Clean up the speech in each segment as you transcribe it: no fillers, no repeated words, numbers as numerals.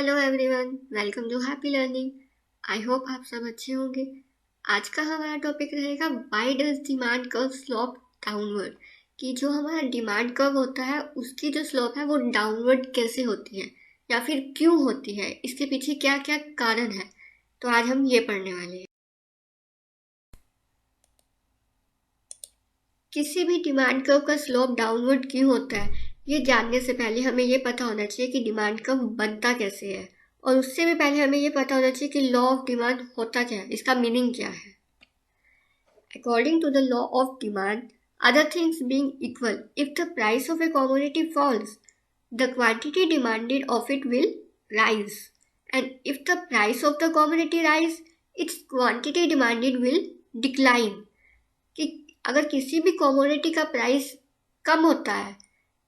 Hello everyone, welcome to happy learning. I hope आप सब अच्छे होंगे। आज का हमारा टॉपिक रहेगा why does demand curve slope downward, कि जो हमारा डिमांड कर्व होता है उसकी जो स्लोप है वो डाउनवर्ड कैसे होती है या फिर क्यों होती है, इसके पीछे क्या क्या कारण है। तो आज हम ये पढ़ने वाले हैं। किसी भी डिमांड कर्व का स्लोप डाउनवर्ड क्यों होता है, ये जानने से पहले हमें ये पता होना चाहिए कि डिमांड कर्व बनता कैसे है, और उससे भी पहले हमें ये पता होना चाहिए कि लॉ ऑफ डिमांड होता क्या है, इसका मीनिंग क्या है। According to the law of demand, other things being equal, if the price of a commodity falls, the quantity demanded of it will rise, and if the price of the commodity rise, its quantity demanded will decline. कि अगर किसी भी commodity का price कम होता है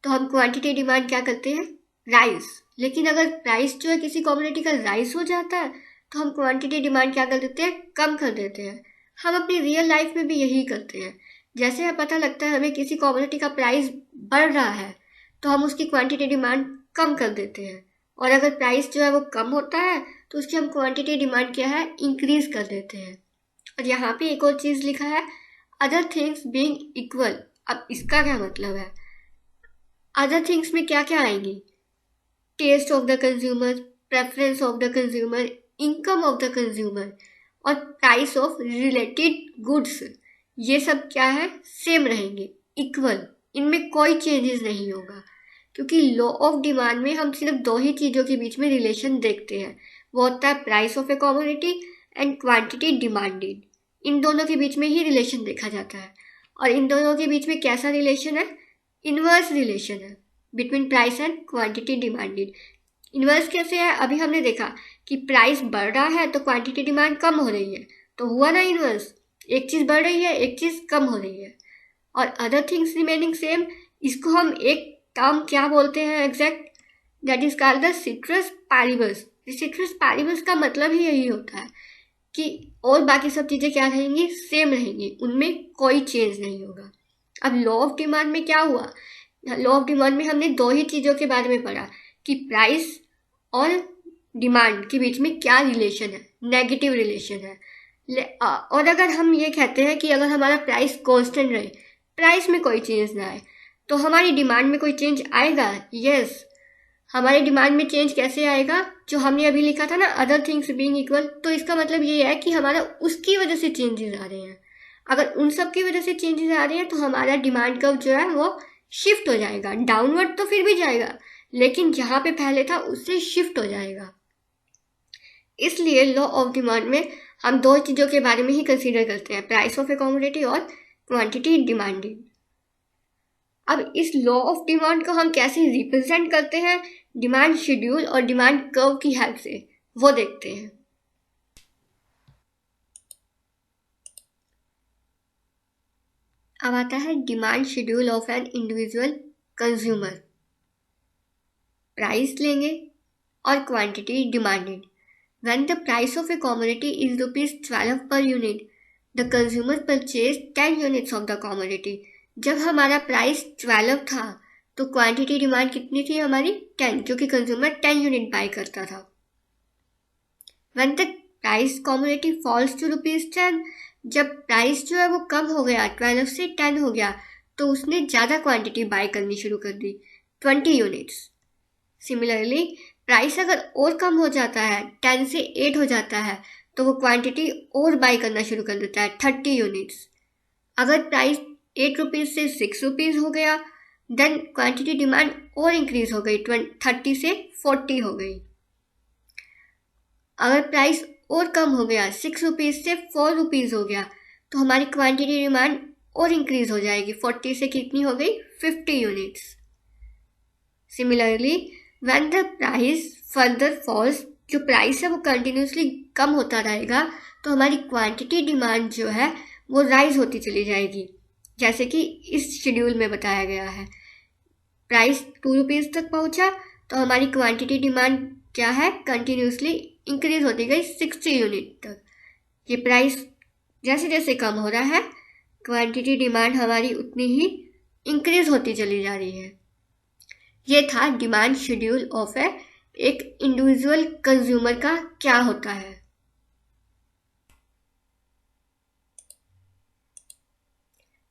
तो हम quantity demand क्या करते हैं, राइज। लेकिन अगर प्राइस जो है किसी कमोडिटी का राइज हो जाता है तो हम क्वांटिटी डिमांड क्या कर देते हैं, कम कर देते हैं। हम अपनी रियल लाइफ में भी यही करते हैं। जैसे पता लगता है हमें किसी कमोडिटी का प्राइस बढ़ रहा है तो हम उसकी क्वांटिटी डिमांड कम कर देते हैं, और अगर प्राइस जो है वो कम होता है तो उसकी हम क्वांटिटी डिमांड क्या है, इंक्रीज कर देते हैं। और यहाँ पे एक और चीज़ लिखा है, अदर थिंग्स बीइंग इक्वल। अब इसका क्या मतलब है, अदर थिंग्स में क्या क्या आएंगी, taste of the consumer, preference of the consumer, income of the consumer और प्राइस ऑफ रिलेटेड गुड्स। ये सब क्या है, सेम रहेंगे, इक्वल। इनमें कोई चेंजेस नहीं होगा, क्योंकि लॉ ऑफ डिमांड में हम सिर्फ दो ही चीज़ों के बीच में रिलेशन देखते हैं, वो होता है price of a commodity and quantity demanded. इन दोनों के बीच में ही रिलेशन देखा जाता है, और इन दोनों के बीच में कैसा रिलेशन है, इन्वर्स रिलेशन है between price and quantity demanded. Inverse कैसे है, अभी हमने देखा कि प्राइस बढ़ रहा है तो क्वांटिटी डिमांड कम हो रही है, तो हुआ ना इन्वर्स, एक चीज़ बढ़ रही है एक चीज़ कम हो रही है। और अदर थिंग्स रिमेनिंग सेम, इसको हम एक टर्म क्या बोलते हैं exact, that is called the citrus paribus. Citrus paribus का मतलब ही यही होता है कि और बाकी सब चीज़ें क्या रहेंगी, सेम रहेंगी, उनमें कोई चेंज नहीं होगा। अब लॉ ऑफ डिमांड में क्या हुआ, लॉ ऑफ डिमांड में हमने दो ही चीज़ों के बारे में पढ़ा कि प्राइस और डिमांड के बीच में क्या रिलेशन है, नेगेटिव रिलेशन है। और अगर हम ये कहते हैं कि अगर हमारा प्राइस कांस्टेंट रहे, प्राइस में कोई चेंज ना आए, तो हमारी डिमांड में कोई चेंज आएगा। यस, हमारे डिमांड में चेंज कैसे आएगा, जो हमने अभी लिखा था ना, अदर थिंग्स बीइंग इक्वल, तो इसका मतलब ये है कि हमारा उसकी वजह से चेंजेस आ रहे हैं। अगर उन सब की वजह से चेंजेस आ रहे हैं तो हमारा डिमांड कर्व जो है वो शिफ्ट हो जाएगा, डाउनवर्ड तो फिर भी जाएगा लेकिन जहाँ पे पहले था उससे शिफ्ट हो जाएगा। इसलिए लॉ ऑफ डिमांड में हम दो चीज़ों के बारे में ही कंसीडर करते हैं, प्राइस ऑफ ए कमोडिटी और क्वांटिटी डिमांडेड। अब इस लॉ ऑफ डिमांड को हम कैसे रिप्रेजेंट करते हैं, डिमांड शेड्यूल और डिमांड कर्व की हेल्प से, वो देखते हैं। अब आता है demand schedule of an individual consumer. Price लेंगे और quantity demanded. When the price of a commodity is ₹12 per unit, the consumer purchase 10 units of the commodity. जब हमारा प्राइस 12 था तो क्वांटिटी डिमांड कितनी थी हमारी, 10, क्योंकि कंज्यूमर 10 यूनिट बाय करता था। When the price commodity falls to ₹10, जब प्राइस जो है वो कम हो गया, 12 से 10 हो गया, तो उसने ज़्यादा क्वांटिटी बाय करनी शुरू कर दी, 20 यूनिट्स। सिमिलरली प्राइस अगर और कम हो जाता है, 10 से 8 हो जाता है, तो वो क्वांटिटी और बाय करना शुरू कर देता है, 30 यूनिट्स। अगर प्राइस ₹8 से ₹6 हो गया, देन क्वांटिटी डिमांड और इंक्रीज हो गई, 30 से 40 हो गई। अगर प्राइस और कम हो गया, ₹6 से ₹4 हो गया, तो हमारी क्वांटिटी डिमांड और इंक्रीज हो जाएगी, 40 से कितनी हो गई, 50 units. Similarly when the price further falls, जो प्राइस है वो कंटिन्यूसली कम होता रहेगा, तो हमारी क्वांटिटी डिमांड जो है वो राइज होती चली जाएगी, जैसे कि इस शेड्यूल में बताया गया है। प्राइस ₹2 तक पहुंचा तो हमारी क्वांटिटी डिमांड क्या है, कंटिन्यूसली इंक्रीज होती गई 60 यूनिट तक। ये प्राइस जैसे जैसे कम हो रहा है, क्वांटिटी डिमांड हमारी उतनी ही इंक्रीज होती चली जा रही है। ये था डिमांड शेड्यूल ऑफ ए एक इंडिविजुअल कंज्यूमर का क्या होता है।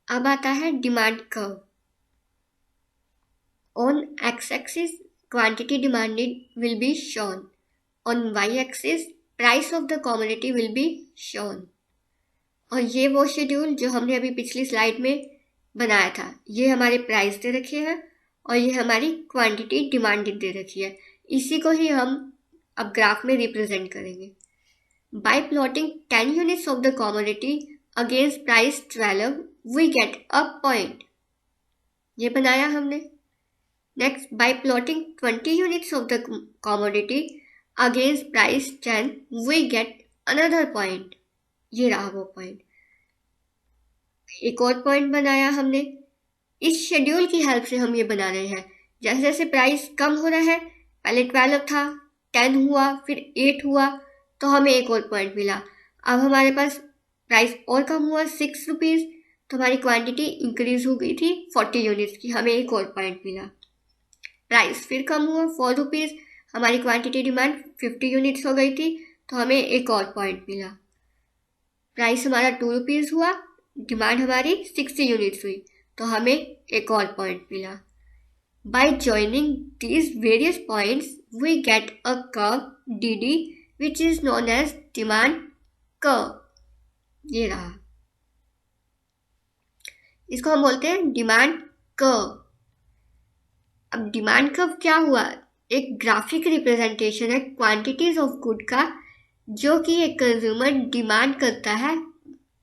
अब आता है demand curve. On x axis quantity demanded will be shown, on y axis price of the commodity will be shown. और ये वो शेड्यूल जो हमने अभी पिछली स्लाइड में बनाया था, ये हमारे प्राइस दे रखे हैं और ये हमारी क्वांटिटी डिमांडेड दे रखी है। इसी को ही हम अब ग्राफ में रिप्रेजेंट करेंगे। By plotting 10 units of the commodity against price 12 we get a point, ये बनाया हमने। Next, by plotting 20 units of the commodity against price 10 we get another point, ये रहा वो पॉइंट। एक और पॉइंट बनाया हमने। इस शेड्यूल की हेल्प से हम ये बना रहे हैं, जैसे जैसे प्राइस कम हो रहा है, पहले 12 था, 10 हुआ, फिर 8 हुआ, तो हमें एक और पॉइंट मिला। अब हमारे पास प्राइस और कम हुआ 6 रुपीज़, तो हमारी क्वांटिटी इंक्रीज हो गई थी 40 यूनिट्स की, हमें एक और पॉइंट मिला। प्राइस फिर कम हुआ 4 रुपीज़, हमारी क्वांटिटी डिमांड 50 यूनिट्स हो गई थी, तो हमें एक और पॉइंट मिला। प्राइस हमारा 2 रुपीज़ हुआ, डिमांड हमारी 60 यूनिट्स हुई, तो हमें एक और पॉइंट मिला। Bye joining these various points we get a curve DD which is known as demand curve, ये रहा, इसको हम बोलते हैं डिमांड कर्व। अब डिमांड कर्व क्या हुआ, एक ग्राफिक रिप्रेजेंटेशन है क्वांटिटीज ऑफ गुड का, जो कि एक कंज्यूमर डिमांड करता है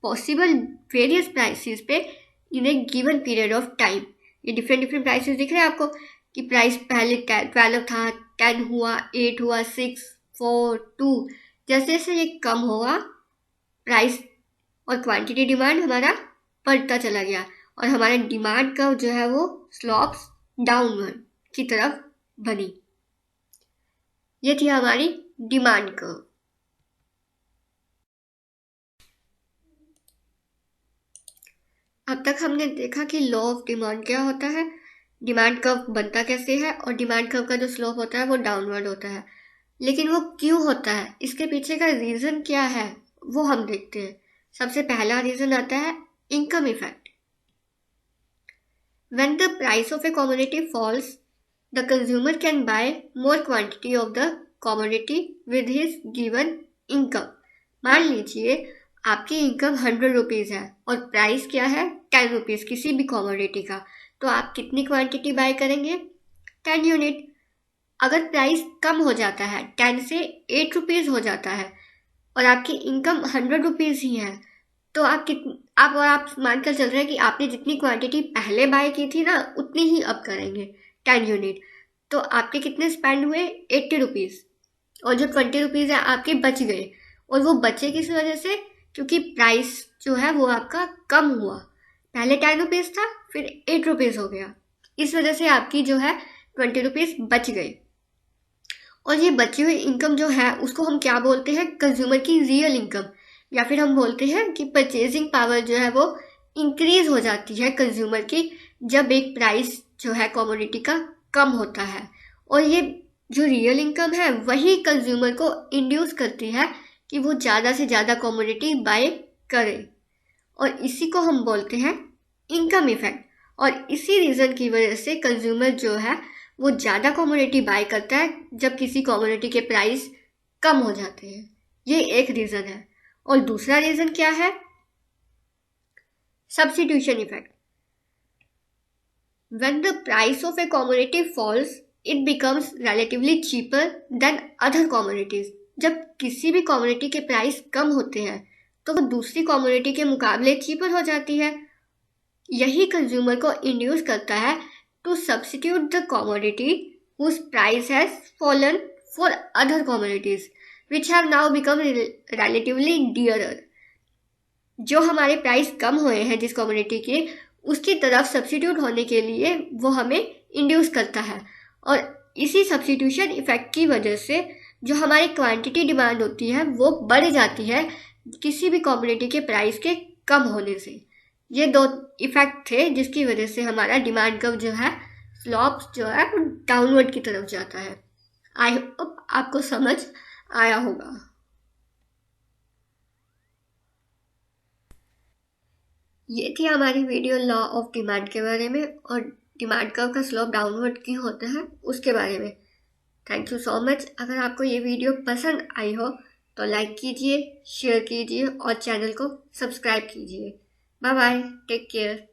पॉसिबल वेरियस प्राइसेस पे इन ए गिवन पीरियड ऑफ टाइम। ये डिफरेंट डिफरेंट प्राइसेस दिख रहे हैं आपको कि प्राइस पहले 12 था, 10 हुआ, 8 हुआ, 6, 4, 2, जैसे जैसे ये कम हुआ प्राइस और क्वांटिटी डिमांड हमारा बढ़ता चला गया और हमारा डिमांड कर्व जो है वो स्लोप्स डाउनवर्ड की तरफ बनी। ये थी हमारी डिमांड कर्व। अब तक हमने देखा कि लॉ ऑफ डिमांड क्या होता है, डिमांड कर्व बनता कैसे है और डिमांड कर्व का जो स्लोप होता है वो डाउनवर्ड होता है। लेकिन वो क्यों होता है, इसके पीछे का रीज़न क्या है, वो हम देखते हैं। सबसे पहला रीज़न आता है income effect. When the price of a commodity falls, the consumer can buy more quantity of the commodity with his given income. मान लीजिए आपकी इनकम 100 रुपीज़ है और प्राइस क्या है 10 रुपीज़ किसी भी कमोडिटी का, तो आप कितनी क्वांटिटी बाय करेंगे 10 यूनिट। अगर प्राइस कम हो जाता है 10 से 8 रुपीज़ हो जाता है और आपकी इनकम 100 रुपीज़ ही है, तो आप मानकर चल रहे हैं कि आपने जितनी क्वांटिटी पहले बाय की थी ना उतनी ही अब करेंगे 10 यूनिट, तो आपके कितने स्पेंड हुए 80 रुपीज़ और जो 20 रुपीज़ है आपके बच गए। और वो बचे किस वजह से, क्योंकि प्राइस जो है वो आपका कम हुआ, पहले 10 रुपीज़ था फिर 8 रुपीज़ हो गया, इस वजह से आपकी जो है 20 रुपीज़ बच गए। और ये बची हुई इनकम जो है उसको हम क्या बोलते हैं, कंज्यूमर की रियल इनकम, या फिर हम बोलते हैं कि परचेजिंग पावर जो है वो इंक्रीज हो जाती है कंज्यूमर की जब एक प्राइस जो है कमोडिटी का कम होता है। और ये जो रियल इनकम है वही कंज्यूमर को इंड्यूस करती है कि वो ज़्यादा से ज़्यादा कमोडिटी बाय करे, और इसी को हम बोलते हैं इनकम इफेक्ट। और इसी रीज़न की वजह से कंज्यूमर जो है वो ज़्यादा कमोडिटी बाय करता है जब किसी कमोडिटी के प्राइस कम हो जाते हैं, ये एक रीज़न है। और दूसरा रीज़न क्या है, substitution effect. When the price of a commodity falls, it becomes relatively cheaper than other commodities. जब किसी भी कमोडिटी के प्राइस कम होते हैं तो वो दूसरी कमोडिटी के मुकाबले चीपर हो जाती है। यही कंज्यूमर को इंड्यूस करता है to substitute the commodity whose price has fallen for other commodities which have now become relatively dearer. जो हमारे प्राइस कम हुए हैं जिस कमोडिटी के, उसकी तरफ सब्स्टिट्यूट होने के लिए वो हमें इंड्यूस करता है। और इसी सब्स्टिट्यूशन इफेक्ट की वजह से जो हमारी क्वांटिटी डिमांड होती है वो बढ़ जाती है किसी भी कमोडिटी के प्राइस के कम होने से। ये दो इफेक्ट थे जिसकी वजह से हमारा डिमांड कर्व जो है स्लोप जो है डाउनवर्ड की तरफ जाता है। आई होप आपको समझ आया होगा। ये थी हमारी वीडियो लॉ ऑफ डिमांड के बारे में और डिमांड कर्व का स्लोप डाउनवर्ड क्यों होता है उसके बारे में। Thank you so much. अगर आपको ये वीडियो पसंद आई हो तो लाइक कीजिए, शेयर कीजिए और चैनल को सब्सक्राइब कीजिए। Bye bye, take care.